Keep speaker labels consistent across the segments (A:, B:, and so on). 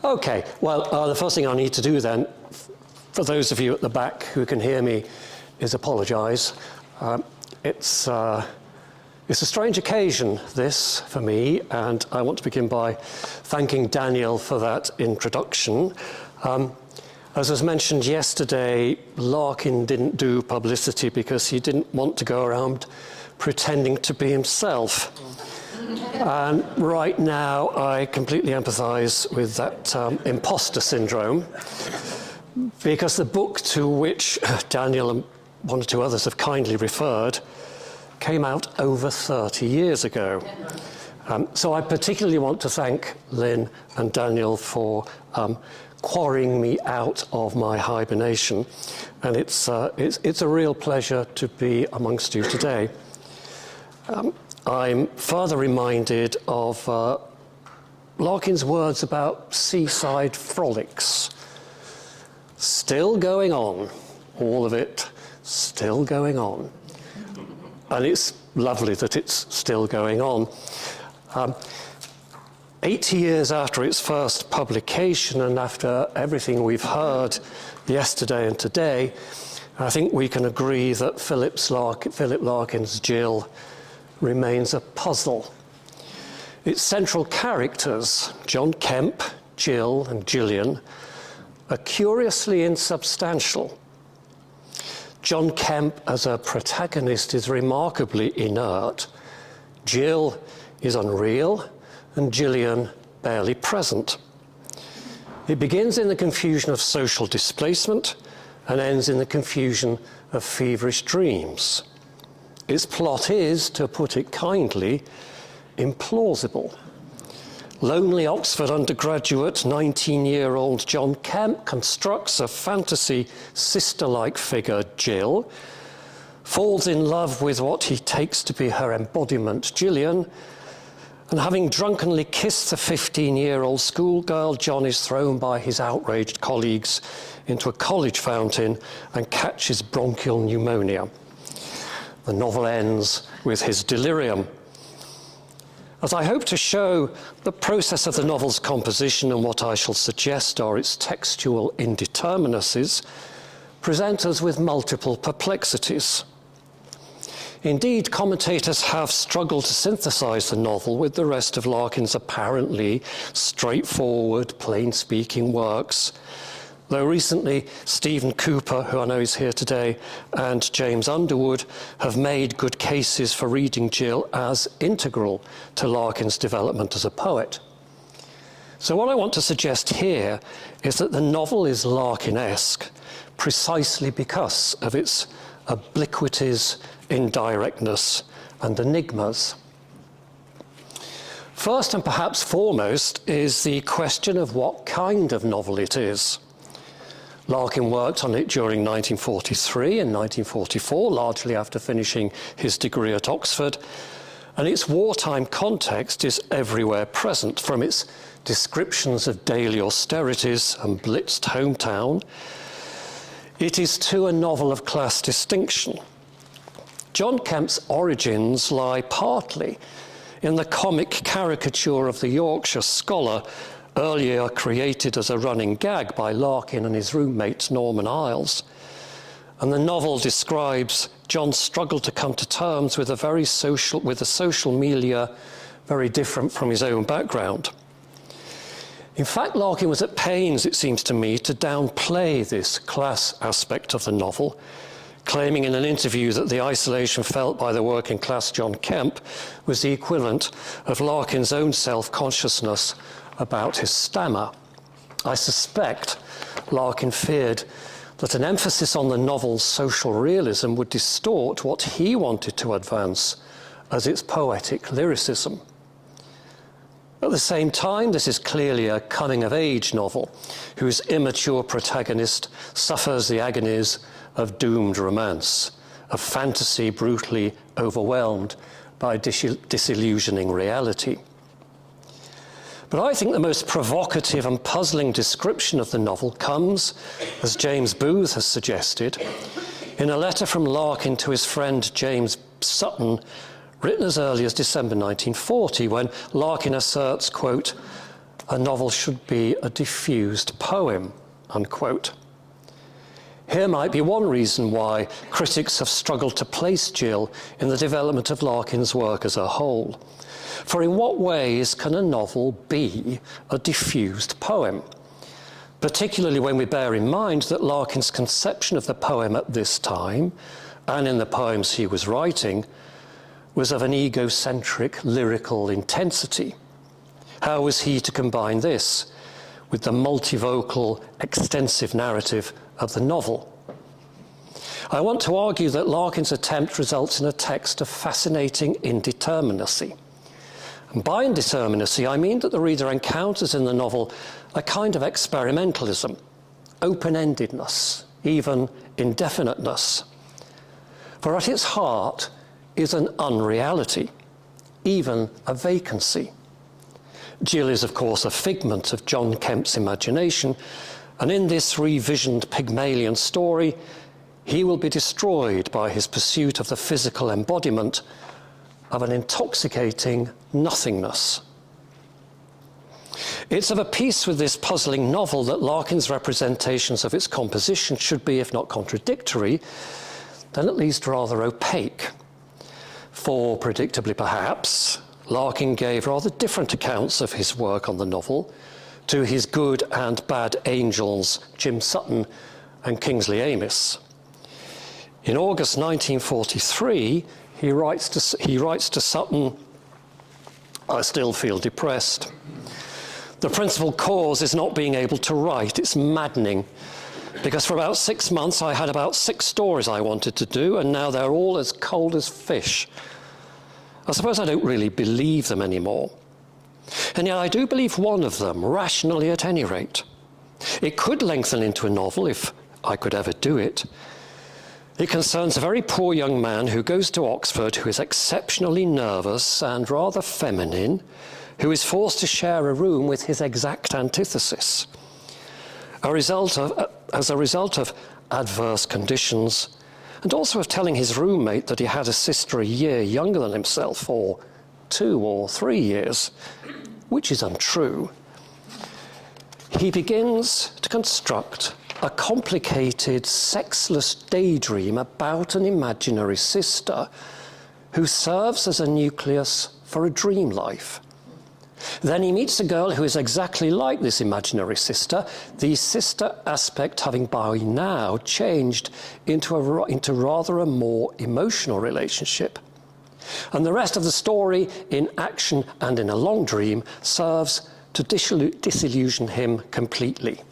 A: Okay, well, the first thing I need to do then, for those of you at the back who can hear me, is apologise. It's a strange occasion, this, for me, and I want to begin by thanking Daniel for that introduction. As was mentioned yesterday, Larkin didn't do publicity because he didn't want to go around pretending to be himself. And right now, I completely empathise with that imposter syndrome, because the book to which Daniel and one or two others have kindly referred came out over 30 years ago. So I particularly want to thank Lynn and Daniel for quarrying me out of my hibernation, and it's a real pleasure to be amongst you today. I'm further reminded of Larkin's words about seaside frolics. Still going on, all of it still going on. And it's lovely that it's still going on. 80 years after its first publication and after everything we've heard yesterday and today, I think we can agree that Philip Larkin's Jill remains a puzzle. Its central characters, John Kemp, Jill and Gillian, are curiously insubstantial. John Kemp as a protagonist is remarkably inert. Jill is unreal, and Gillian barely present. It begins in the confusion of social displacement and ends in the confusion of feverish dreams. Its plot is, to put it kindly, implausible. Lonely Oxford undergraduate, 19-year-old John Kemp constructs a fantasy sister-like figure, Jill, falls in love with what he takes to be her embodiment, Gillian, and having drunkenly kissed the 15-year-old schoolgirl, John is thrown by his outraged colleagues into a college fountain and catches bronchial pneumonia. The novel ends with his delirium. As I hope to show, the process of the novel's composition and what I shall suggest are its textual indeterminacies present us with multiple perplexities. Indeed, commentators have struggled to synthesize the novel with the rest of Larkin's apparently straightforward, plain-speaking works, though recently Stephen Cooper, who I know is here today, and James Underwood have made good cases for reading Jill as integral to Larkin's development as a poet. So what I want to suggest here is that the novel is Larkin-esque precisely because of its obliquities, indirectness, and enigmas. First and perhaps foremost is the question of what kind of novel it is. Larkin worked on it during 1943 and 1944, largely after finishing his degree at Oxford, and its wartime context is everywhere present, from its descriptions of daily austerities and blitzed hometown. It is too a novel of class distinction. John Kemp's origins lie partly in the comic caricature of the Yorkshire scholar, earlier created as a running gag by Larkin and his roommate Norman Isles. And the novel describes John's struggle to come to terms with a social milieu very different from his own background. In fact, Larkin was at pains, it seems to me, to downplay this class aspect of the novel, claiming in an interview that the isolation felt by the working class John Kemp was the equivalent of Larkin's own self-consciousness about his stammer. I suspect Larkin feared that an emphasis on the novel's social realism would distort what he wanted to advance as its poetic lyricism. At the same time, this is clearly a coming-of-age novel whose immature protagonist suffers the agonies of doomed romance, of fantasy brutally overwhelmed by disillusioning reality. But I think the most provocative and puzzling description of the novel comes, as James Booth has suggested, in a letter from Larkin to his friend James Sutton, written as early as December 1940, when Larkin asserts, quote, a novel should be a diffused poem, unquote. Here might be one reason why critics have struggled to place Jill in the development of Larkin's work as a whole. For in what ways can a novel be a diffused poem? Particularly when we bear in mind that Larkin's conception of the poem at this time, and in the poems he was writing, was of an egocentric lyrical intensity. How was he to combine this with the multivocal, extensive narrative of the novel? I want to argue that Larkin's attempt results in a text of fascinating indeterminacy. And by indeterminacy, I mean that the reader encounters in the novel a kind of experimentalism, open-endedness, even indefiniteness. For at its heart is an unreality, even a vacancy. Jill is, of course, a figment of John Kemp's imagination, and in this revisioned Pygmalion story, he will be destroyed by his pursuit of the physical embodiment of an intoxicating nothingness. It's of a piece with this puzzling novel that Larkin's representations of its composition should be, if not contradictory, then at least rather opaque. For, predictably perhaps, Larkin gave rather different accounts of his work on the novel to his good and bad angels, Jim Sutton and Kingsley Amis. In August 1943, he writes to Sutton, "I still feel depressed. The principal cause is not being able to write. It's maddening, because for about 6 months I had about 6 stories I wanted to do, and now they're all as cold as fish. I suppose I don't really believe them anymore. And yet I do believe one of them, rationally at any rate. It could lengthen into a novel if I could ever do it. It concerns a very poor young man who goes to Oxford, who is exceptionally nervous and rather feminine, who is forced to share a room with his exact antithesis. As a result of adverse conditions, and also of telling his roommate that he had a sister a year younger than himself, or 2 or 3 years, which is untrue, he begins to construct a complicated, sexless daydream about an imaginary sister who serves as a nucleus for a dream life. Then he meets a girl who is exactly like this imaginary sister, the sister aspect having by now changed into rather a more emotional relationship. And the rest of the story, in action and in a long dream, serves to disillusion him completely.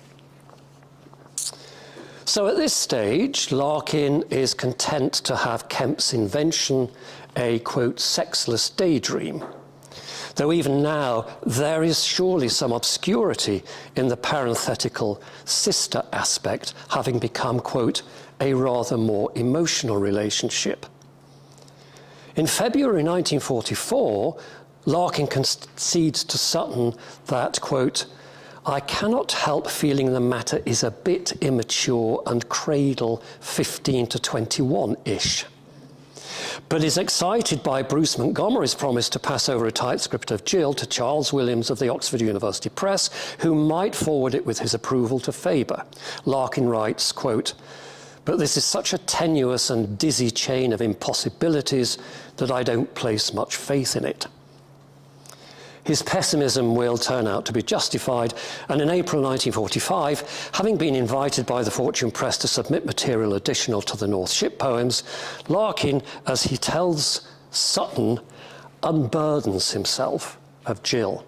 A: So at this stage, Larkin is content to have Kemp's invention a, quote, sexless daydream. Though even now, there is surely some obscurity in the parenthetical sister aspect having become, quote, a rather more emotional relationship. In February 1944, Larkin concedes to Sutton that, quote, I cannot help feeling the matter is a bit immature and cradle 15 to 21-ish, but is excited by Bruce Montgomery's promise to pass over a typescript of Jill to Charles Williams of the Oxford University Press, who might forward it with his approval to Faber. Larkin writes, quote, but this is such a tenuous and dizzy chain of impossibilities that I don't place much faith in it. His pessimism will turn out to be justified, and in April 1945, having been invited by the Fortune Press to submit material additional to the North Ship poems, Larkin, as he tells Sutton, unburdens himself of Jill.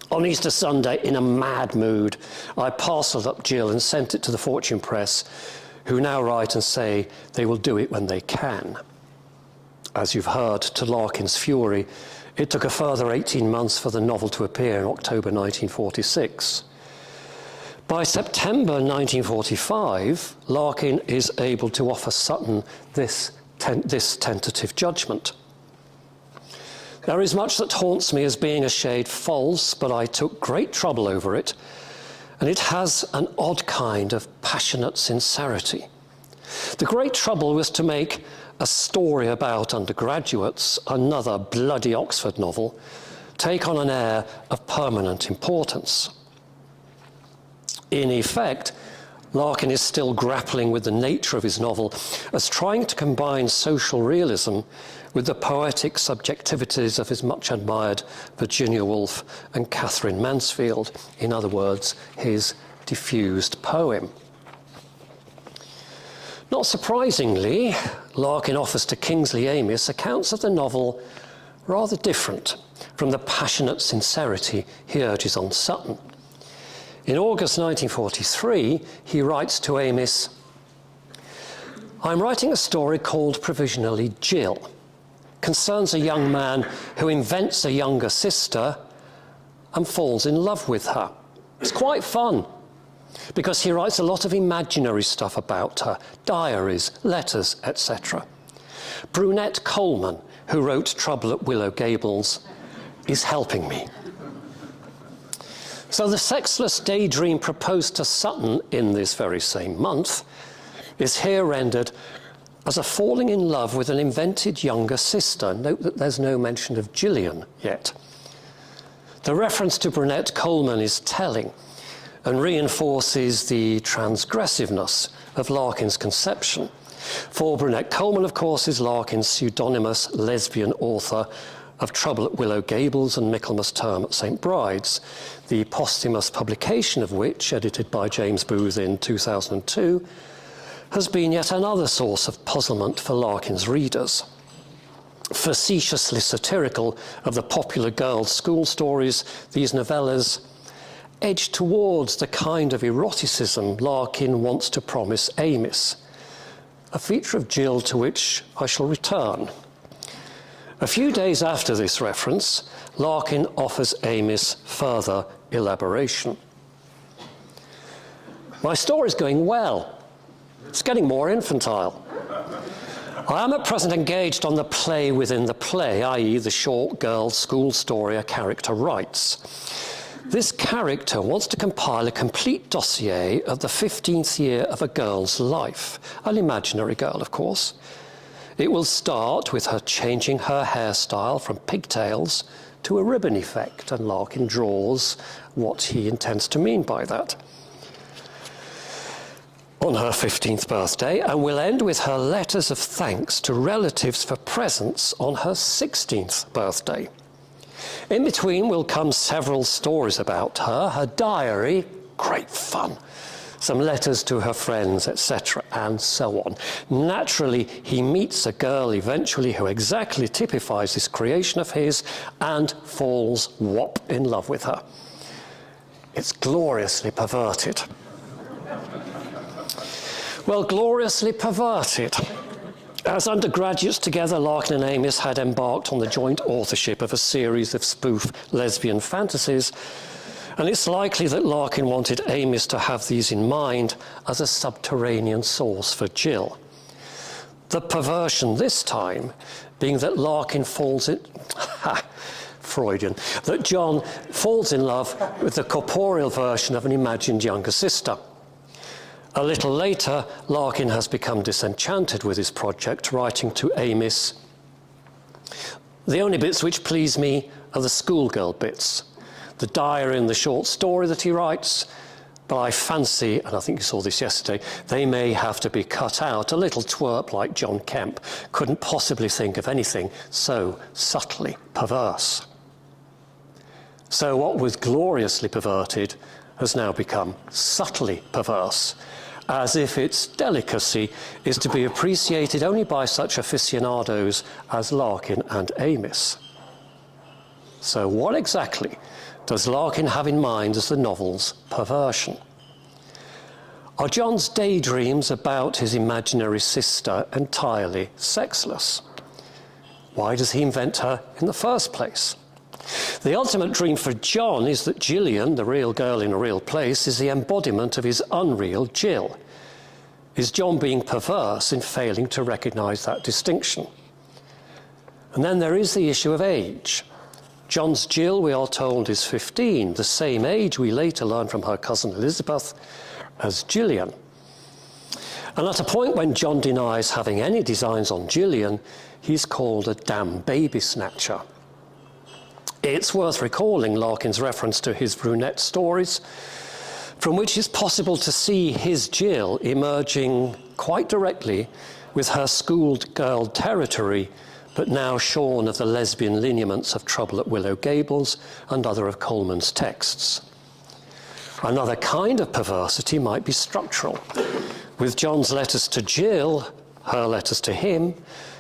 A: On Easter Sunday, in a mad mood, I parcelled up Jill and sent it to the Fortune Press, who now write and say they will do it when they can. As you've heard, to Larkin's fury, it took a further 18 months for the novel to appear in October 1946. By September 1945, Larkin is able to offer Sutton this tentative judgment. There is much that haunts me as being a shade false, but I took great trouble over it, and it has an odd kind of passionate sincerity. The great trouble was to make a story about undergraduates, another bloody Oxford novel, take on an air of permanent importance. In effect, Larkin is still grappling with the nature of his novel as trying to combine social realism with the poetic subjectivities of his much-admired Virginia Woolf and Catherine Mansfield, in other words, his diffused poem. Not surprisingly, Larkin offers to Kingsley Amis accounts of the novel rather different from the passionate sincerity he urges on Sutton. In August 1943, he writes to Amis, "I'm writing a story called provisionally Jill. Concerns a young man who invents a younger sister and falls in love with her. It's quite fun, because he writes a lot of imaginary stuff about her, diaries, letters, etc. Brunette Coleman, who wrote Trouble at Willow Gables, is helping me." So the sexless daydream proposed to Sutton in this very same month is here rendered as a falling in love with an invented younger sister. Note that there's no mention of Gillian yet. The reference to Brunette Coleman is telling and reinforces the transgressiveness of Larkin's conception. For Brunette Coleman, of course, is Larkin's pseudonymous lesbian author of Trouble at Willow Gables and Michaelmas Term at St. Bride's, the posthumous publication of which, edited by James Booth in 2002, has been yet another source of puzzlement for Larkin's readers. Facetiously satirical of the popular girls' school stories, these novellas edge towards the kind of eroticism Larkin wants to promise Amis, a feature of Jill to which I shall return. A few days after this reference, Larkin offers Amis further elaboration. "My story's going well. It's getting more infantile. I am at present engaged on the play within the play, i.e. the short girls' school story a character writes. This character wants to compile a complete dossier of the 15th year of a girl's life, an imaginary girl, of course. It will start with her changing her hairstyle from pigtails to a ribbon effect, and Larkin draws what he intends to mean by that, on her 15th birthday, and will end with her letters of thanks to relatives for presents on her 16th birthday. In between will come several stories about her, her diary, great fun, some letters to her friends, etc., and so on. Naturally, he meets a girl eventually who exactly typifies this creation of his and falls whop in love with her. It's gloriously perverted." Well, gloriously perverted. As undergraduates together, Larkin and Amis had embarked on the joint authorship of a series of spoof lesbian fantasies, and it's likely that Larkin wanted Amis to have these in mind as a subterranean source for Jill. The perversion this time being that Larkin falls in... Freudian. That John falls in love with the corporeal version of an imagined younger sister. A little later, Larkin has become disenchanted with his project, writing to Amis, "The only bits which please me are the schoolgirl bits, the diary and the short story that he writes, but I fancy, and I think you saw this yesterday, they may have to be cut out. A little twerp like John Kemp couldn't possibly think of anything so subtly perverse." So what was gloriously perverted has now become subtly perverse, as if its delicacy is to be appreciated only by such aficionados as Larkin and Amis. So what exactly does Larkin have in mind as the novel's perversion? Are John's daydreams about his imaginary sister entirely sexless? Why does he invent her in the first place? The ultimate dream for John is that Gillian, the real girl in a real place, is the embodiment of his unreal Jill. Is John being perverse in failing to recognise that distinction? And then there is the issue of age. John's Jill, we are told, is 15, the same age we later learn from her cousin Elizabeth as Gillian. And at a point when John denies having any designs on Gillian, he's called a damn baby snatcher. It's worth recalling Larkin's reference to his brunette stories, from which it's possible to see his Jill emerging quite directly with her schooled girl territory, but now shorn of the lesbian lineaments of Trouble at Willow Gables and other of Coleman's texts. Another kind of perversity might be structural, with John's letters to Jill, her letters to him,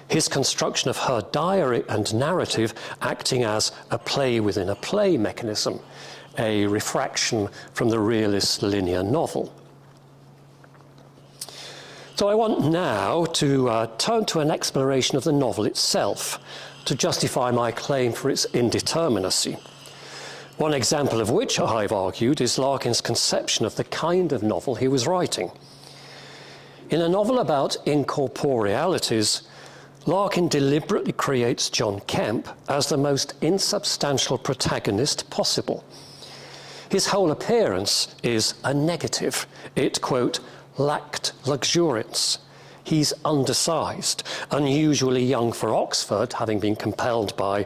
A: his construction of her diary and narrative acting as a play within a play mechanism, a refraction from the realist linear novel. So I want now to turn to an exploration of the novel itself to justify my claim for its indeterminacy. One example of which, I've argued, is Larkin's conception of the kind of novel he was writing. In a novel about incorporealities, Larkin deliberately creates John Kemp as the most insubstantial protagonist possible. His whole appearance is a negative. It, quote, lacked luxuriance. He's undersized, unusually young for Oxford, having been compelled by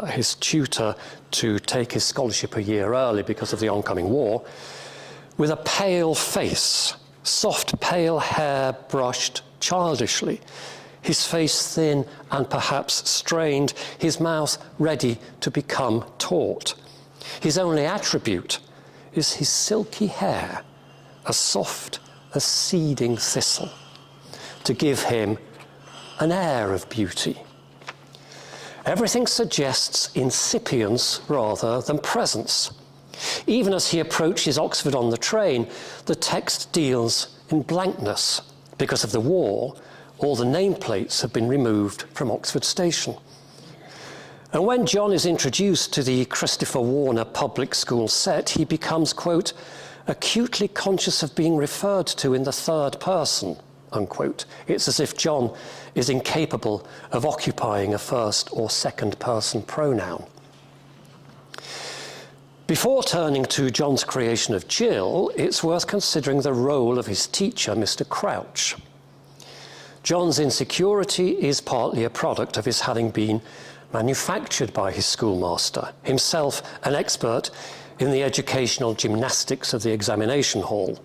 A: his tutor to take his scholarship a year early because of the oncoming war, with a pale face, soft pale hair brushed childishly, his face thin and perhaps strained, his mouth ready to become taut. His only attribute is his silky hair, as soft as seeding thistle, to give him an air of beauty. Everything suggests incipience rather than presence. Even as he approaches Oxford on the train, the text deals in blankness. Because of the war, all the nameplates have been removed from Oxford Station. And when John is introduced to the Christopher Warner public school set, he becomes, quote, acutely conscious of being referred to in the third person, unquote. It's as if John is incapable of occupying a first or second person pronoun. Before turning to John's creation of Jill, it's worth considering the role of his teacher, Mr. Crouch. John's insecurity is partly a product of his having been manufactured by his schoolmaster, himself an expert in the educational gymnastics of the examination hall.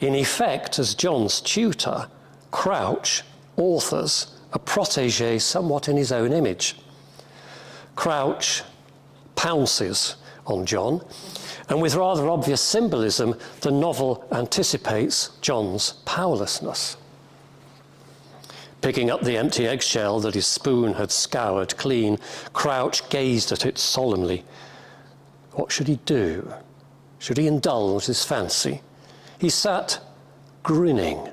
A: In effect, as John's tutor, Crouch authors a protégé somewhat in his own image. Crouch pounces on John, and with rather obvious symbolism, the novel anticipates John's powerlessness. Picking up the empty eggshell that his spoon had scoured clean, Crouch gazed at it solemnly. What should he do? Should he indulge his fancy? He sat grinning,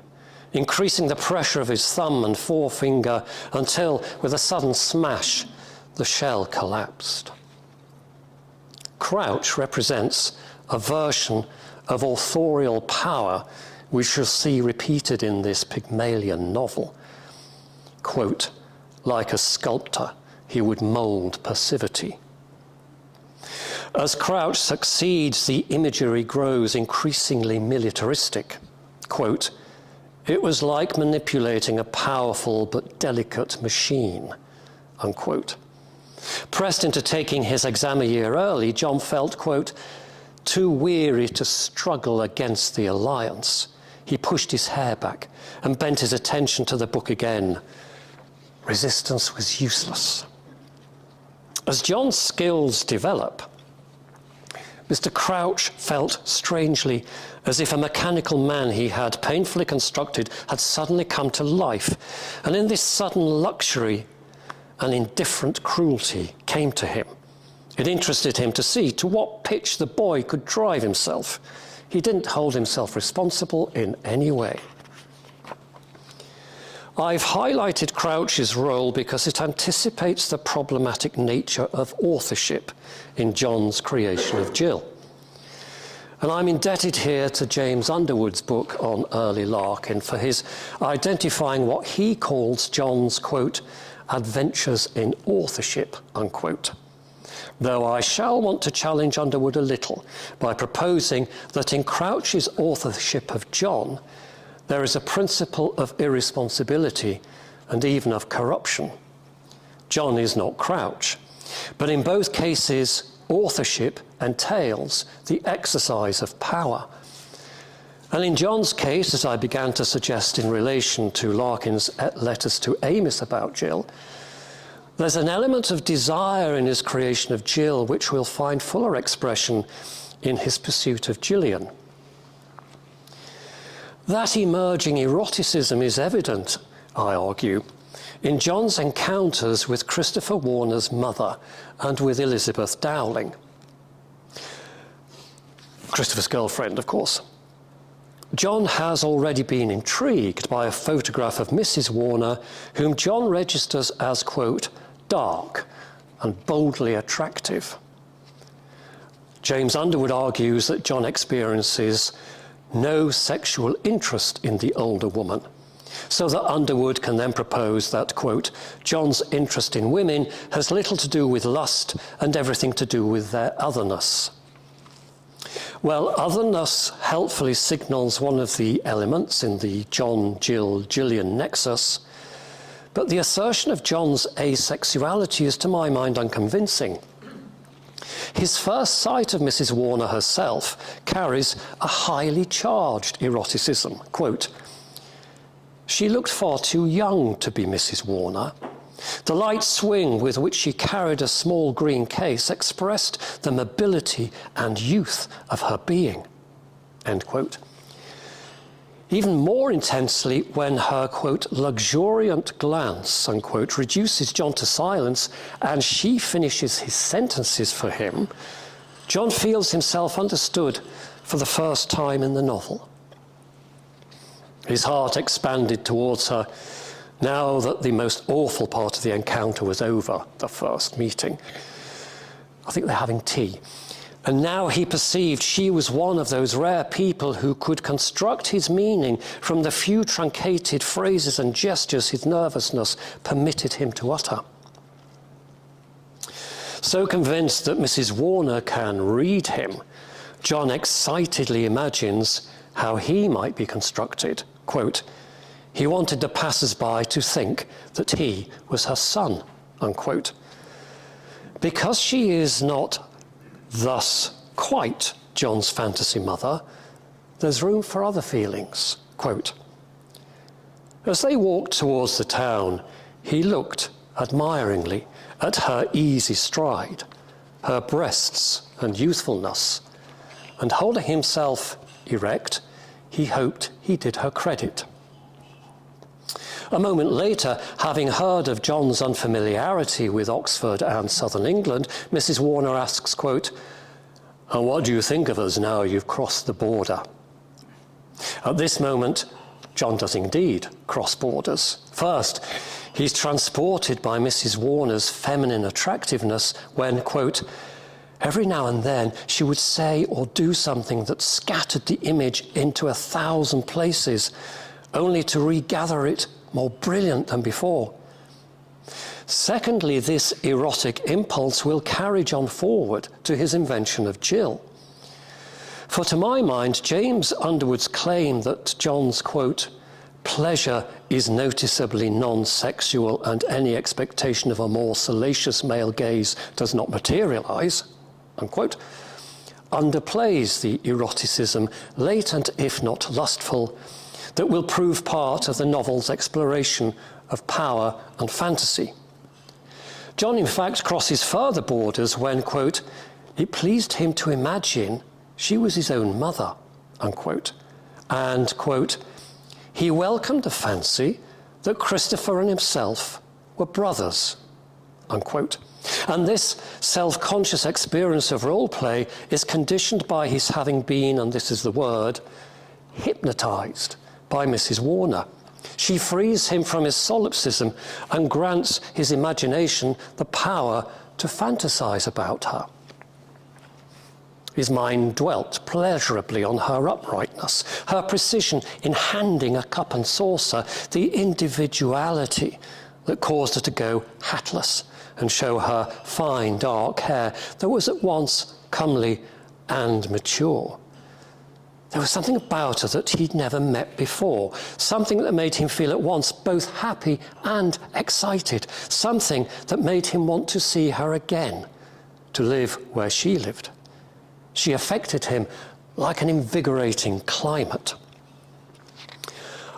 A: increasing the pressure of his thumb and forefinger until, with a sudden smash, the shell collapsed. Crouch represents a version of authorial power we shall see repeated in this Pygmalion novel. Quote, like a sculptor, he would mould passivity. As Crouch succeeds, the imagery grows increasingly militaristic. Quote, it was like manipulating a powerful but delicate machine, unquote. Pressed into taking his exam a year early, John felt, quote, too weary to struggle against the alliance. He pushed his hair back and bent his attention to the book again. Resistance was useless. As John's skills develop, Mr. Crouch felt strangely as if a mechanical man he had painfully constructed had suddenly come to life, and in this sudden luxury, an indifferent cruelty came to him. It interested him to see to what pitch the boy could drive himself. He didn't hold himself responsible in any way. I've highlighted Crouch's role because it anticipates the problematic nature of authorship in John's creation of Jill. And I'm indebted here to James Underwood's book on early Larkin for his identifying what he calls John's, quote, adventures in authorship, unquote. Though I shall want to challenge Underwood a little by proposing that in Crouch's authorship of John, there is a principle of irresponsibility and even of corruption. John is not Crouch. But in both cases, authorship entails the exercise of power. And in John's case, as I began to suggest in relation to Larkin's letters to Amos about Jill, there's an element of desire in his creation of Jill which will find fuller expression in his pursuit of Gillian. That emerging eroticism is evident, I argue, in John's encounters with Christopher Warner's mother and with Elizabeth Dowling. Christopher's girlfriend, of course. John has already been intrigued by a photograph of Mrs. Warner, whom John registers as, quote, dark and boldly attractive. James Underwood argues that John experiences no sexual interest in the older woman, so that Underwood can then propose that, quote, John's interest in women has little to do with lust and everything to do with their otherness. Well, otherness helpfully signals one of the elements in the John-Jill-Gillian nexus, but the assertion of John's asexuality is, to my mind, unconvincing. His first sight of Mrs. Warner herself carries a highly charged eroticism. Quote, she looked far too young to be Mrs. Warner. The light swing with which she carried a small green case expressed the mobility and youth of her being. End quote. Even more intensely when her, quote, luxuriant glance, unquote, reduces John to silence and she finishes his sentences for him, John feels himself understood for the first time in the novel. His heart expanded towards her now that the most awful part of the encounter was over, the first meeting. I think they're having tea. And now he perceived she was one of those rare people who could construct his meaning from the few truncated phrases and gestures his nervousness permitted him to utter. So convinced that Mrs. Warner can read him, John excitedly imagines how he might be constructed. Quote, he wanted the passers-by to think that he was her son, unquote. Because she is not thus quite John's fantasy mother, there's room for other feelings. Quote, as they walked towards the town, he looked admiringly at her easy stride, her breasts and youthfulness, and holding himself erect, he hoped he did her credit. A moment later, having heard of John's unfamiliarity with Oxford and southern England, Mrs. Warner asks, quote, and what do you think of us now you've crossed the border? At this moment, John does indeed cross borders. First, he's transported by Mrs. Warner's feminine attractiveness when, quote, every now and then she would say or do something that scattered the image into 1,000 places, only to regather it more brilliant than before. Secondly, this erotic impulse will carry John forward to his invention of Jill. For to my mind, James Underwood's claim that John's, quote, pleasure is noticeably non-sexual and any expectation of a more salacious male gaze does not materialize, unquote, underplays the eroticism, latent if not lustful, that will prove part of the novel's exploration of power and fantasy. John, in fact, crosses further borders when, quote, it pleased him to imagine she was his own mother, unquote, and, quote, he welcomed the fancy that Christopher and himself were brothers, unquote. And this self-conscious experience of role play is conditioned by his having been, and this is the word, hypnotized by Mrs. Warner. She frees him from his solipsism and grants his imagination the power to fantasize about her. His mind dwelt pleasurably on her uprightness, her precision in handing a cup and saucer, the individuality that caused her to go hatless and show her fine dark hair that was at once comely and mature. There was something about her that he'd never met before, something that made him feel at once both happy and excited, something that made him want to see her again, to live where she lived. She affected him like an invigorating climate.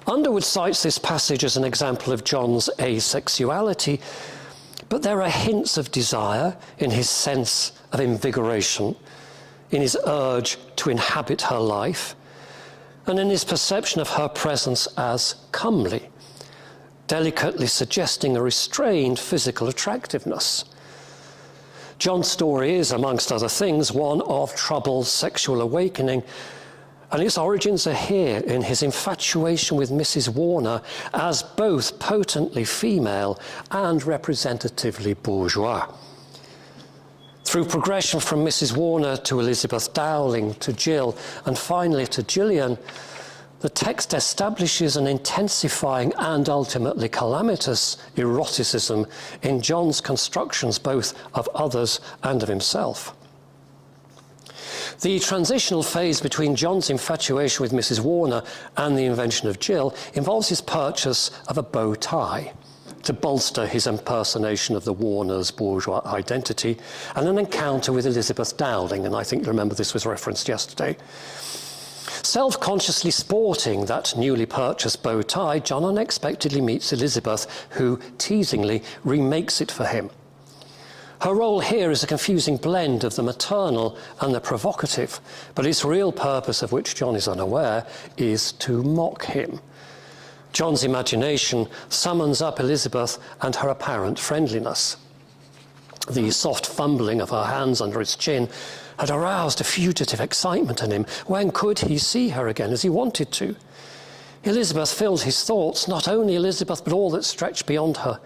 A: Underwood cites this passage as an example of John's asexuality, but there are hints of desire in his sense of invigoration, in his urge to inhabit her life, and in his perception of her presence as comely, delicately suggesting a restrained physical attractiveness. John's story is, amongst other things, one of troubled sexual awakening, and its origins are here in his infatuation with Mrs. Warner as both potently female and representatively bourgeois. Through progression from Mrs. Warner to Elizabeth Dowling to Jill and finally to Gillian, the text establishes an intensifying and ultimately calamitous eroticism in John's constructions both of others and of himself. The transitional phase between John's infatuation with Mrs. Warner and the invention of Jill involves his purchase of a bow tie to bolster his impersonation of the Warners' bourgeois identity, and an encounter with Elizabeth Dowling, and I think you remember this was referenced yesterday. Self-consciously sporting that newly purchased bow tie, John unexpectedly meets Elizabeth, who teasingly remakes it for him. Her role here is a confusing blend of the maternal and the provocative, but its real purpose, of which John is unaware, is to mock him. John's imagination summons up Elizabeth and her apparent friendliness. The soft fumbling of her hands under his chin had aroused a fugitive excitement in him. When could he see her again as he wanted to? Elizabeth filled his thoughts, not only Elizabeth, but all that stretched beyond her.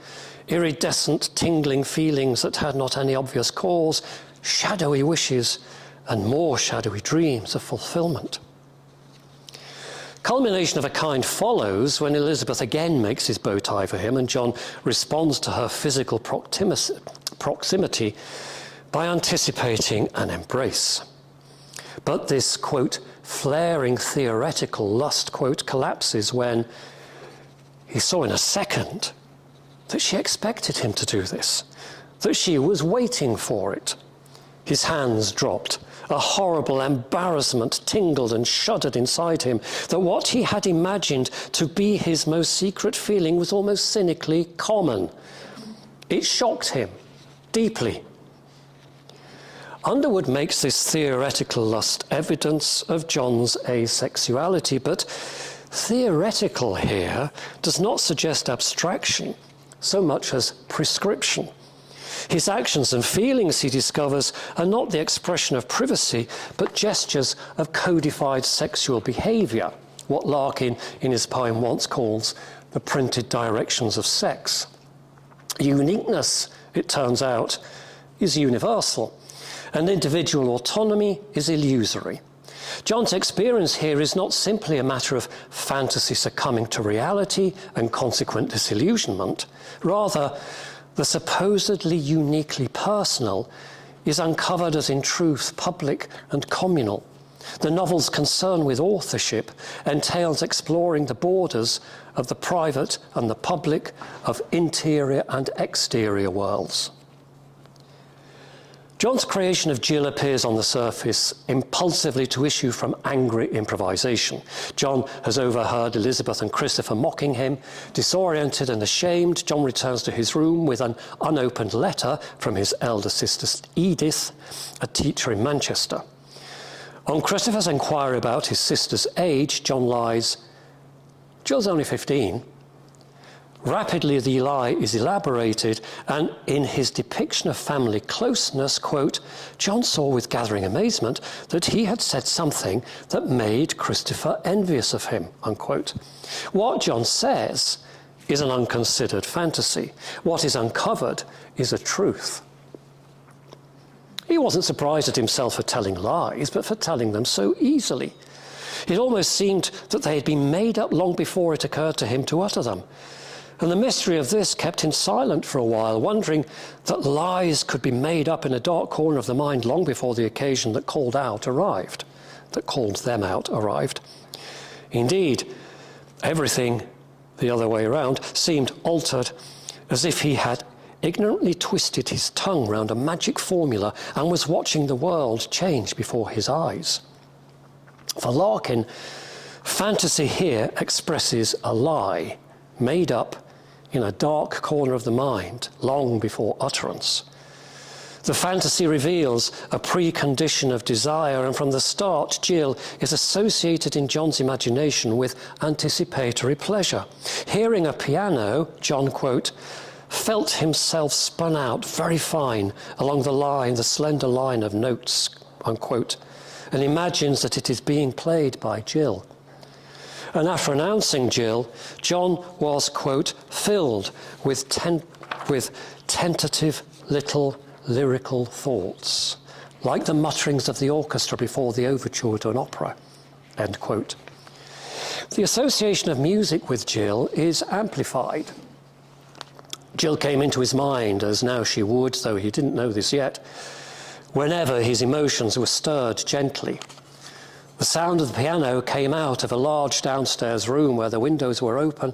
A: Iridescent, tingling feelings that had not any obvious cause, shadowy wishes, and more shadowy dreams of fulfillment. Culmination of a kind follows when Elizabeth again makes his bow tie for him and John responds to her physical proximity by anticipating an embrace. But this, quote, flaring theoretical lust, quote, collapses when he saw in a second that she expected him to do this, that she was waiting for it. His hands dropped. A horrible embarrassment tingled and shuddered inside him, that what he had imagined to be his most secret feeling was almost cynically common. It shocked him deeply. Underwood makes this theoretical lust evidence of John's asexuality, but theoretical here does not suggest abstraction so much as prescription. His actions and feelings, he discovers, are not the expression of privacy, but gestures of codified sexual behaviour, what Larkin in his poem once calls the printed directions of sex. Uniqueness, it turns out, is universal, and individual autonomy is illusory. John's experience here is not simply a matter of fantasy succumbing to reality and consequent disillusionment. Rather, the supposedly uniquely personal is uncovered as in truth public and communal. The novel's concern with authorship entails exploring the borders of the private and the public, of interior and exterior worlds. John's creation of Jill appears on the surface impulsively to issue from angry improvisation. John has overheard Elizabeth and Christopher mocking him. Disoriented and ashamed, John returns to his room with an unopened letter from his elder sister Edith, a teacher in Manchester. On Christopher's inquiry about his sister's age, John lies, "Jill's only 15. Rapidly, the lie is elaborated, and in his depiction of family closeness, quote, John saw with gathering amazement that he had said something that made Christopher envious of him, unquote. What John says is an unconsidered fantasy. What is uncovered is a truth. He wasn't surprised at himself for telling lies, but for telling them so easily. It almost seemed that they had been made up long before it occurred to him to utter them. And the mystery of this kept him silent for a while, wondering that lies could be made up in a dark corner of the mind long before the occasion that called out arrived. that called them out arrived. Indeed, everything the other way around seemed altered, as if he had ignorantly twisted his tongue round a magic formula and was watching the world change before his eyes. For Larkin, fantasy here expresses a lie made up in a dark corner of the mind long before utterance. The fantasy reveals a precondition of desire, and from the start, Jill is associated in John's imagination with anticipatory pleasure. Hearing a piano, John, quote, felt himself spun out very fine along the slender line of notes, unquote, and imagines that it is being played by Jill. And after announcing Jill, John was, quote, filled with tentative little lyrical thoughts, like the mutterings of the orchestra before the overture to an opera, end quote. The association of music with Jill is amplified. Jill came into his mind, as now she would, though he didn't know this yet, whenever his emotions were stirred gently. The sound of the piano came out of a large downstairs room where the windows were open,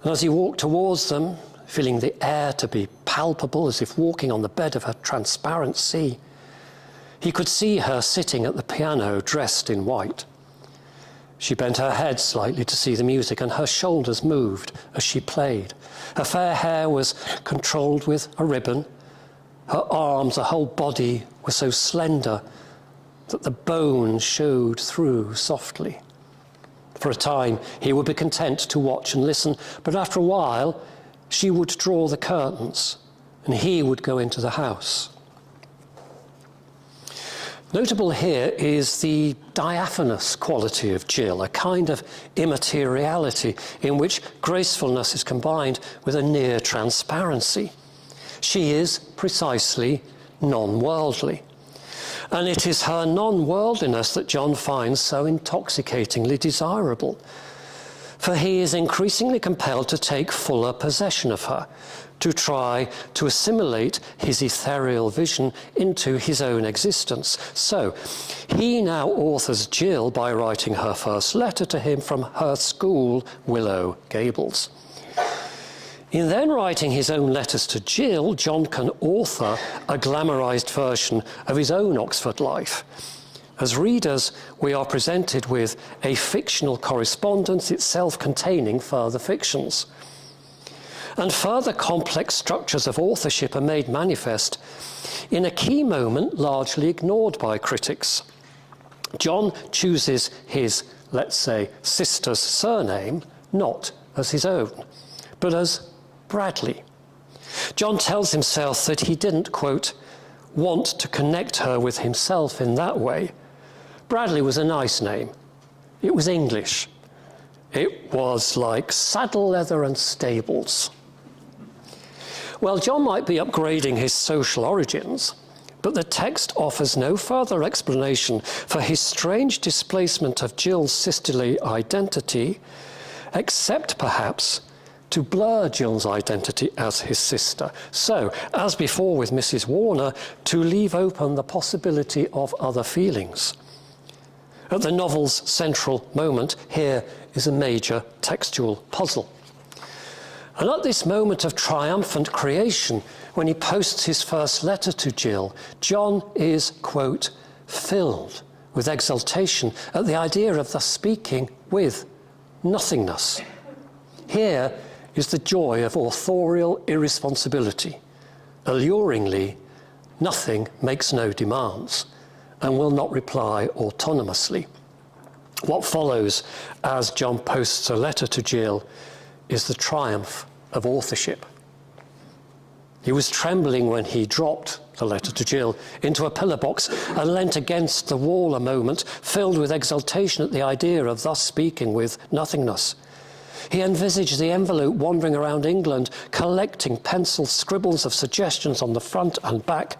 A: and as he walked towards them, feeling the air to be palpable as if walking on the bed of a transparent sea, he could see her sitting at the piano dressed in white. She bent her head slightly to see the music, and her shoulders moved as she played. Her fair hair was controlled with a ribbon. Her arms, her whole body were so slender that the bone showed through softly. For a time, he would be content to watch and listen, but after a while, she would draw the curtains, and he would go into the house. Notable here is the diaphanous quality of Jill, a kind of immateriality in which gracefulness is combined with a near transparency. She is precisely non-worldly. And it is her non-worldliness that John finds so intoxicatingly desirable. For he is increasingly compelled to take fuller possession of her, to try to assimilate his ethereal vision into his own existence. So he now authors Jill by writing her first letter to him from her school, Willow Gables. In then writing his own letters to Jill, John can author a glamorized version of his own Oxford life. As readers, we are presented with a fictional correspondence itself containing further fictions. And further complex structures of authorship are made manifest in a key moment largely ignored by critics. John chooses his, let's say, sister's surname not as his own, but as Bradley. John tells himself that he didn't, quote, want to connect her with himself in that way. Bradley was a nice name. It was English. It was like saddle leather and stables. Well, John might be upgrading his social origins, but the text offers no further explanation for his strange displacement of Jill's sisterly identity, except perhaps to blur Jill's identity as his sister. So, as before with Mrs. Warner, to leave open the possibility of other feelings. At the novel's central moment, here is a major textual puzzle. And at this moment of triumphant creation, when he posts his first letter to Jill, John is, quote, filled with exultation at the idea of thus speaking with nothingness. Here is the joy of authorial irresponsibility. Alluringly, nothing makes no demands and will not reply autonomously. What follows as John posts a letter to Jill is the triumph of authorship. He was trembling when he dropped the letter to Jill into a pillar box and leant against the wall a moment, filled with exultation at the idea of thus speaking with nothingness. He envisaged the envelope wandering around England, collecting pencil scribbles of suggestions on the front and back,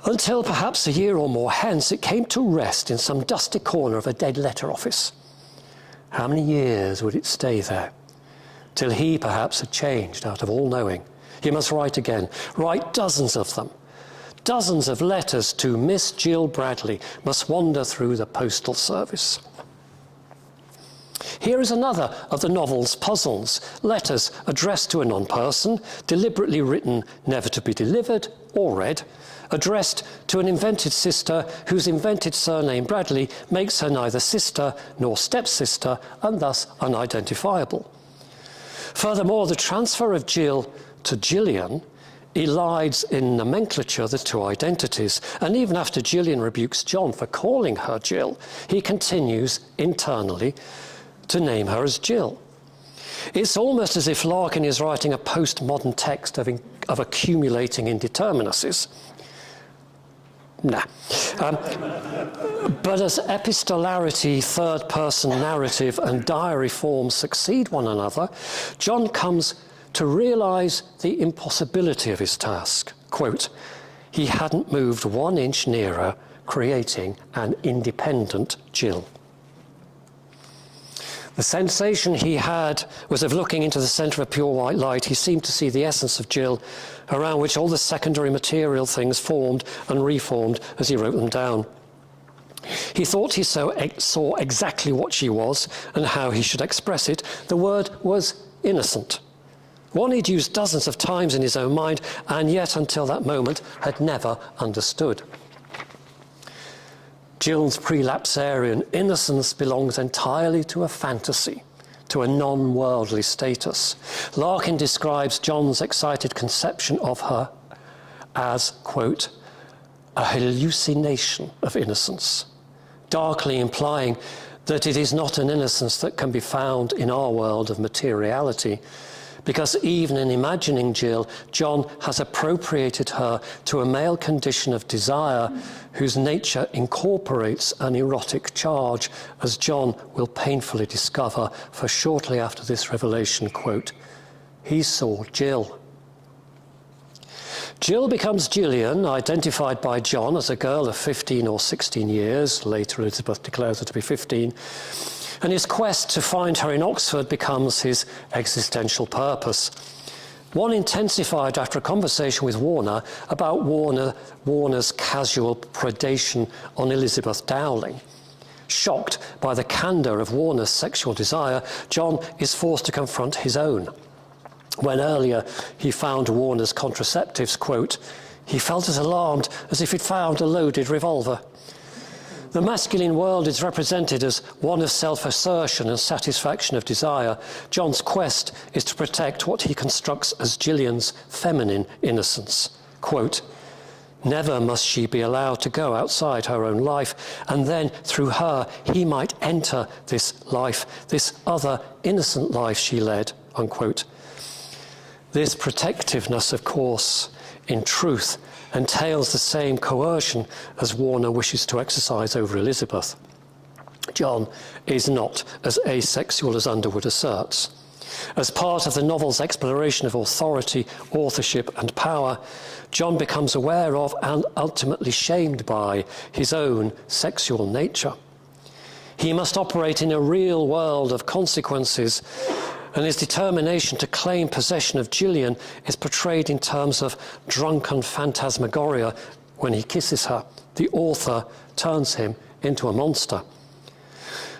A: until perhaps a year or more hence it came to rest in some dusty corner of a dead letter office. How many years would it stay there? Till he perhaps had changed out of all knowing. He must write again, write dozens of them. Dozens of letters to Miss Jill Bradley must wander through the postal service. Here is another of the novel's puzzles, letters addressed to a non-person, deliberately written never to be delivered or read, addressed to an invented sister whose invented surname Bradley makes her neither sister nor stepsister and thus unidentifiable. Furthermore, the transfer of Jill to Gillian elides in nomenclature the two identities, and even after Gillian rebukes John for calling her Jill, he continues internally to name her as Jill. It's almost as if Larkin is writing a postmodern text of accumulating indeterminacies. But as epistolarity, third-person narrative and diary form succeed one another, John comes to realise the impossibility of his task. Quote, he hadn't moved 1 inch nearer creating an independent Jill. The sensation he had was of looking into the centre of pure white light. He seemed to see the essence of Jill, around which all the secondary material things formed and reformed as he wrote them down. He thought he saw exactly what she was and how he should express it. The word was innocent. One he'd used dozens of times in his own mind, and yet until that moment had never understood. Jill's prelapsarian innocence belongs entirely to a fantasy, to a non-worldly status. Larkin describes John's excited conception of her as, quote, a hallucination of innocence, darkly implying that it is not an innocence that can be found in our world of materiality, because even in imagining Jill, John has appropriated her to a male condition of desire whose nature incorporates an erotic charge, as John will painfully discover, for shortly after this revelation, quote, he saw Jill. Jill becomes Gillian, identified by John as a girl of 15 or 16 years. Later Elizabeth declares her to be 15. And his quest to find her in Oxford becomes his existential purpose. One intensified after a conversation with Warner about Warner's casual predation on Elizabeth Dowling. Shocked by the candour of Warner's sexual desire, John is forced to confront his own. When earlier he found Warner's contraceptives, quote, he felt as alarmed as if he'd found a loaded revolver. The masculine world is represented as one of self-assertion and satisfaction of desire. John's quest is to protect what he constructs as Gillian's feminine innocence. Quote, never must she be allowed to go outside her own life, and then through her he might enter this life, this other innocent life she led, unquote. This protectiveness, of course, in truth, entails the same coercion as Warner wishes to exercise over Elizabeth. John is not as asexual as Underwood asserts. As part of the novel's exploration of authority, authorship, and power, John becomes aware of and ultimately shamed by his own sexual nature. He must operate in a real world of consequences, and his determination to claim possession of Gillian is portrayed in terms of drunken phantasmagoria when he kisses her. The author turns him into a monster.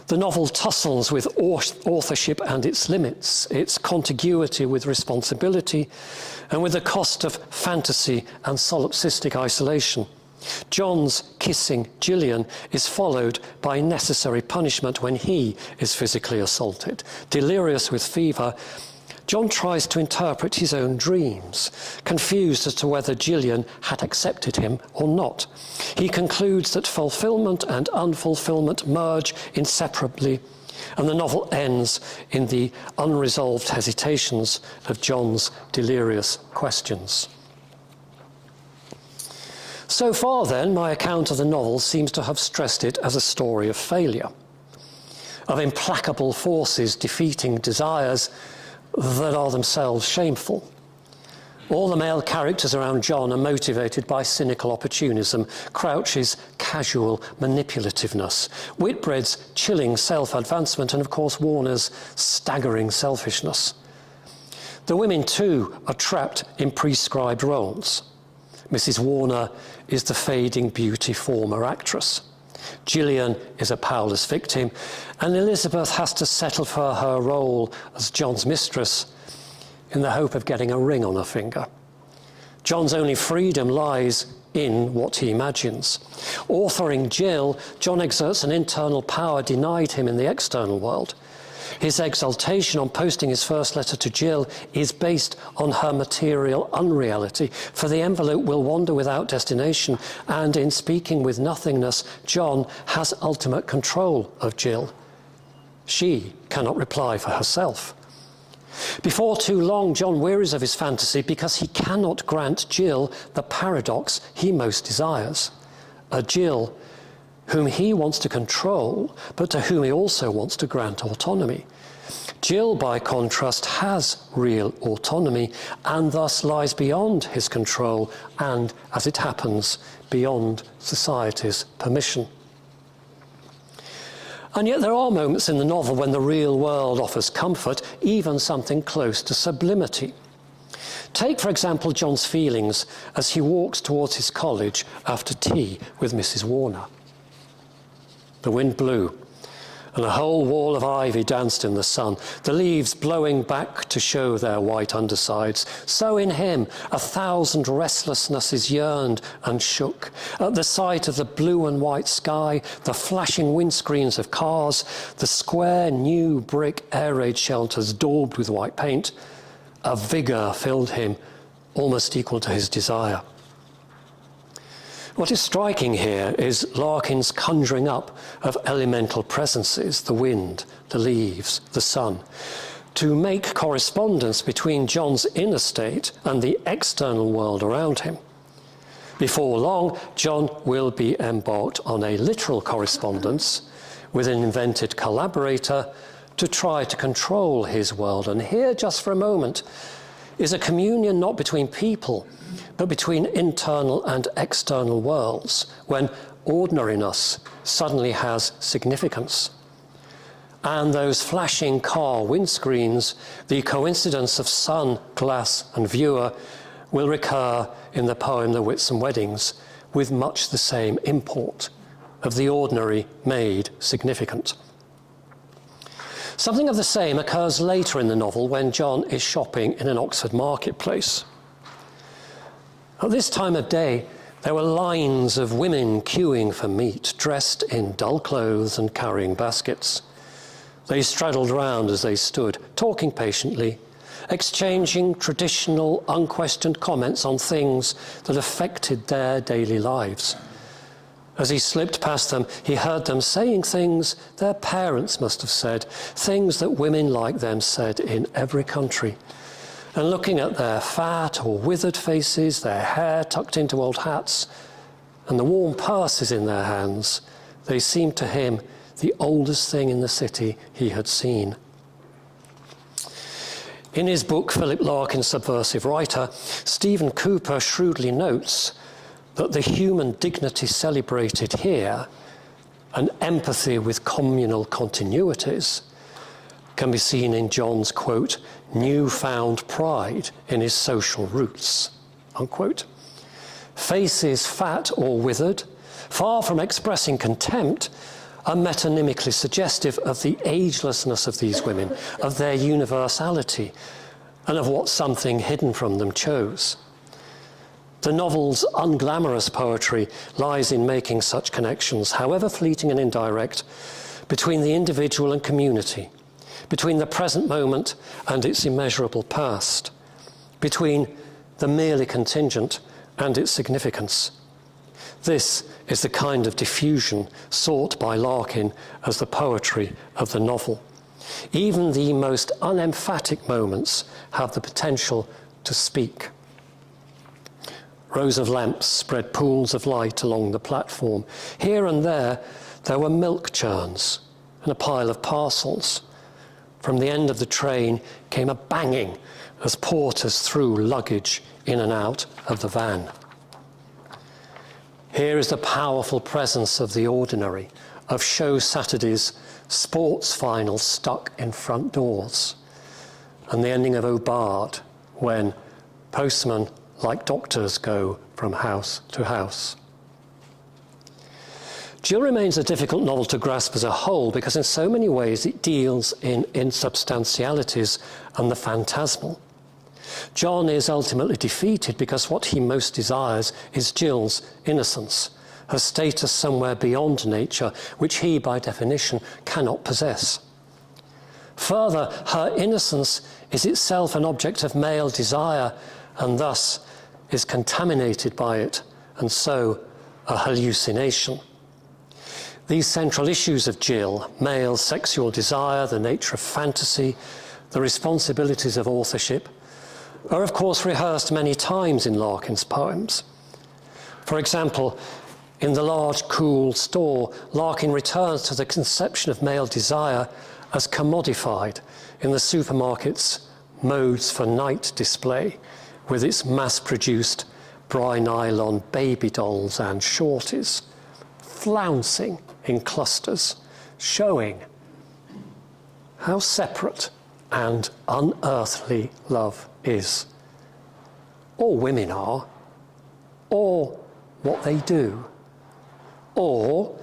A: The novel tussles with authorship and its limits, its contiguity with responsibility, and with the cost of fantasy and solipsistic isolation. John's kissing Gillian is followed by necessary punishment when he is physically assaulted. Delirious with fever, John tries to interpret his own dreams, confused as to whether Gillian had accepted him or not. He concludes that fulfillment and unfulfillment merge inseparably, and the novel ends in the unresolved hesitations of John's delirious questions. So far, then, my account of the novel seems to have stressed it as a story of failure, of implacable forces defeating desires that are themselves shameful. All the male characters around John are motivated by cynical opportunism, Crouch's casual manipulativeness, Whitbread's chilling self-advancement, and of course Warner's staggering selfishness. The women, too, are trapped in prescribed roles. Mrs. Warner is the fading beauty former actress. Gillian is a powerless victim, and Elizabeth has to settle for her role as John's mistress in the hope of getting a ring on her finger. John's only freedom lies in what he imagines. Authoring Jill, John exerts an internal power denied him in the external world. His exultation on posting his first letter to Jill is based on her material unreality, for the envelope will wander without destination, and in speaking with nothingness, John has ultimate control of Jill. She cannot reply for herself. Before too long, John wearies of his fantasy because he cannot grant Jill the paradox he most desires. A Jill whom he wants to control, but to whom he also wants to grant autonomy. Jill, by contrast, has real autonomy and thus lies beyond his control and, as it happens, beyond society's permission. And yet there are moments in the novel when the real world offers comfort, even something close to sublimity. Take, for example, John's feelings as he walks towards his college after tea with Mrs. Warner. The wind blew, and a whole wall of ivy danced in the sun, the leaves blowing back to show their white undersides. So in him 1,000 restlessnesses yearned and shook. At the sight of the blue and white sky, the flashing windscreens of cars, the square new brick air raid shelters daubed with white paint, a vigour filled him almost equal to his desire. What is striking here is Larkin's conjuring up of elemental presences, the wind, the leaves, the sun, to make correspondence between John's inner state and the external world around him. Before long, John will be embarked on a literal correspondence with an invented collaborator to try to control his world. And here, just for a moment, is a communion not between people, but between internal and external worlds, when ordinariness suddenly has significance. And those flashing car windscreens, the coincidence of sun, glass, and viewer, will recur in the poem The Whitsun Weddings with much the same import, of the ordinary made significant. Something of the same occurs later in the novel when John is shopping in an Oxford marketplace. At this time of day, there were lines of women queuing for meat, dressed in dull clothes and carrying baskets. They straddled round as they stood, talking patiently, exchanging traditional, unquestioned comments on things that affected their daily lives. As he slipped past them, he heard them saying things their parents must have said, things that women like them said in every country. And looking at their fat or withered faces, their hair tucked into old hats, and the warm purses in their hands, they seemed to him the oldest thing in the city he had seen. In his book, Philip Larkin, Subversive Writer, Stephen Cooper shrewdly notes that the human dignity celebrated here, and empathy with communal continuities, can be seen in John's, quote, newfound pride in his social roots, unquote. Faces fat or withered, far from expressing contempt, are metonymically suggestive of the agelessness of these women, of their universality, and of what something hidden from them chose. The novel's unglamorous poetry lies in making such connections, however fleeting and indirect, between the individual and community, between the present moment and its immeasurable past, between the merely contingent and its significance. This is the kind of diffusion sought by Larkin as the poetry of the novel. Even the most unemphatic moments have the potential to speak. Rows of lamps spread pools of light along the platform. Here and there were milk churns and a pile of parcels. From the end of the train came a banging as porters threw luggage in and out of the van. Here is the powerful presence of the ordinary, of show Saturdays, sports finals stuck in front doors, and the ending of O'Bard when postman like doctors go from house to house. Jill remains a difficult novel to grasp as a whole because in so many ways it deals in insubstantialities and the phantasmal. John is ultimately defeated because what he most desires is Jill's innocence, her status somewhere beyond nature, which he, by definition, cannot possess. Further, her innocence is itself an object of male desire and thus is contaminated by it, and so a hallucination. These central issues of Jill, male sexual desire, the nature of fantasy, the responsibilities of authorship, are of course rehearsed many times in Larkin's poems. For example, in The Large Cool Store, Larkin returns to the conception of male desire as commodified in the supermarket's modes for night display, with its mass-produced bri-nylon baby dolls and shorties, flouncing in clusters, showing how separate and unearthly love is, or women are, or what they do, or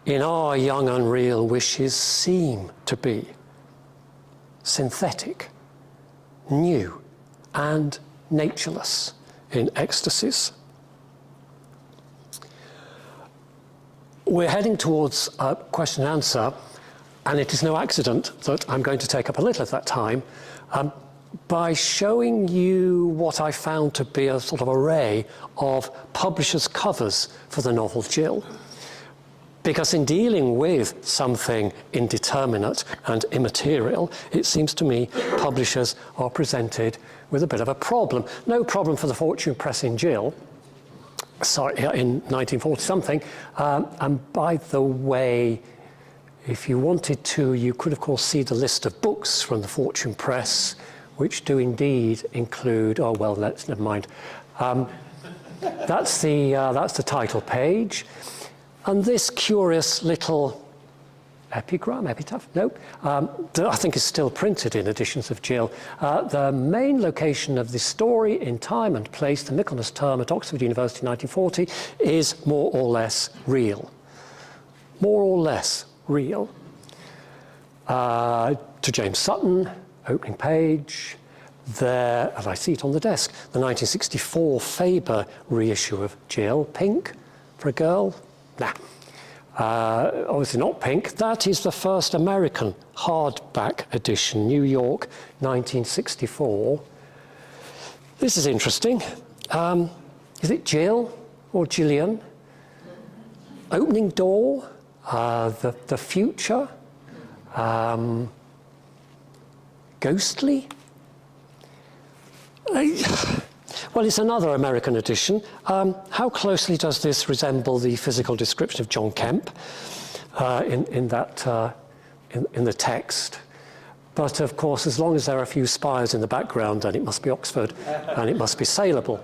A: in our young unreal wishes seem to be synthetic, new and natureless in ecstasies. We're heading towards a question and answer, and it is no accident that I'm going to take up a little of that time by showing you what I found to be a sort of array of publishers' covers for the novel Jill. Because in dealing with something indeterminate and immaterial, it seems to me publishers are presented with a bit of a problem. No problem for the Fortune Press in Jill, in 1940-something. And by the way, if you wanted to, you could, of course, see the list of books from the Fortune Press, which do indeed include, oh, well, never mind. That's the title page. And this curious little epitaph, that I think is still printed in editions of Jill. The main location of the story in time and place, the Michaelmas term at Oxford University 1940, is more or less real. More or less real. To James Sutton, opening page. There, as I see it on the desk, the 1964 Faber reissue of Jill, pink for a girl. Nah, obviously not pink. That is the first American hardback edition, New York, 1964. This is interesting. Is it Jill or Gillian? Opening door, the future, ghostly. Well, it's another American edition. How closely does this resemble the physical description of John Kemp in the text? But of course, as long as there are a few spires in the background, then it must be Oxford and it must be saleable.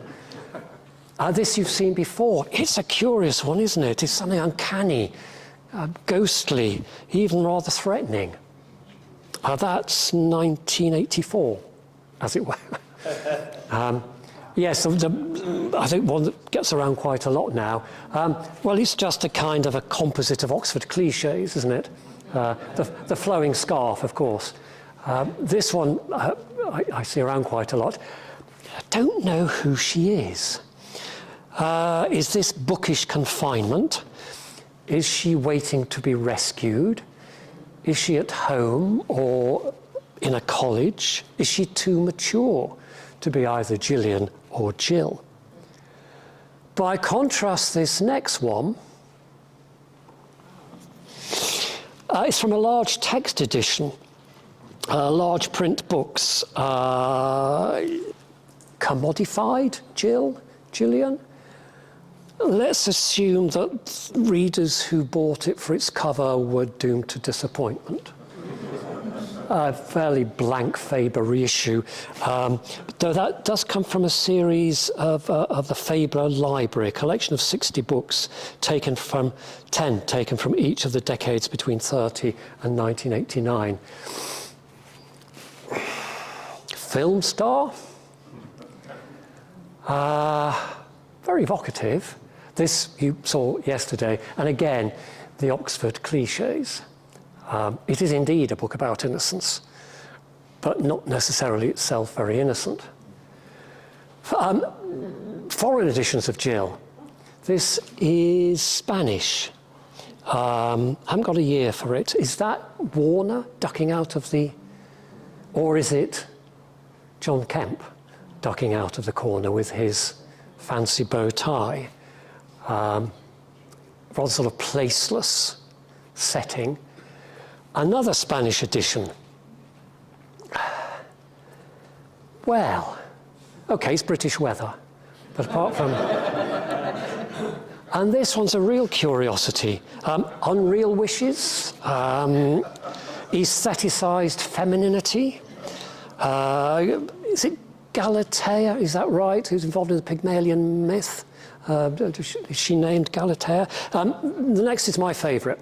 A: This you've seen before. It's a curious one, isn't it? It's something uncanny, ghostly, even rather threatening. That's 1984, as it were. Yes, I think one that gets around quite a lot now. Well, it's just a kind of a composite of Oxford cliches, isn't it? The flowing scarf, of course. This one I see around quite a lot. I don't know who she is. Is this bookish confinement? Is she waiting to be rescued? Is she at home or in a college? Is she too mature to be either Gillian or Jill? By contrast, this next one is from a large text edition, large print books. Commodified Jill, Gillian? Let's assume that readers who bought it for its cover were doomed to disappointment. A fairly blank Faber reissue, though that does come from a series of the Faber Library, a collection of 60 books taken from each of the decades between 30 and 1989. Film star? Very evocative. This you saw yesterday, and again, the Oxford cliches. It is indeed a book about innocence, but not necessarily itself very innocent. Foreign editions of Jill. This is Spanish. I haven't got a year for it. Is that Warner ducking out of the... or is it John Kemp ducking out of the corner with his fancy bow tie? Rather sort of placeless setting. Another Spanish edition. Well, okay, it's British weather, but apart from... And this one's a real curiosity. Unreal wishes, aestheticized femininity. Is it Galatea, is that right, who's involved in the Pygmalion myth? Is she named Galatea? The next is my favourite.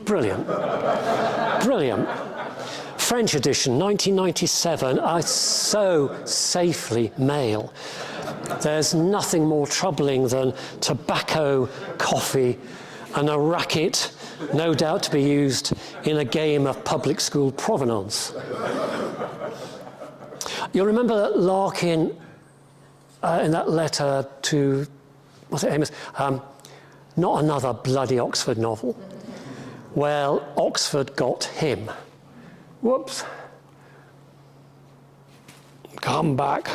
A: Brilliant. Brilliant. French edition, 1997, so safely male. There's nothing more troubling than tobacco, coffee, and a racket, no doubt to be used in a game of public school provenance. You'll remember that Larkin, in that letter to, was it Amos? Not another bloody Oxford novel. Well, Oxford got him. Whoops. Come back.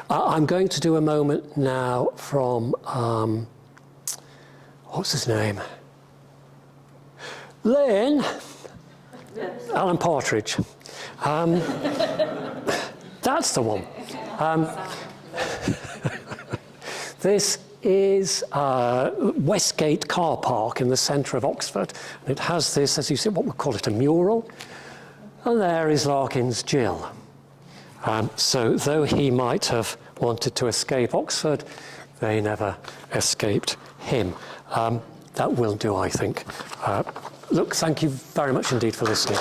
A: I'm going to do a moment now from, what's his name? Lynn? Yes. Alan Partridge. That's the one. This is Westgate car park in the centre of Oxford. It has this, as you see, what we call it, a mural. And there is Larkin's Jill. So though he might have wanted to escape Oxford, they never escaped him. That will do, I think. Look, thank you very much indeed for listening.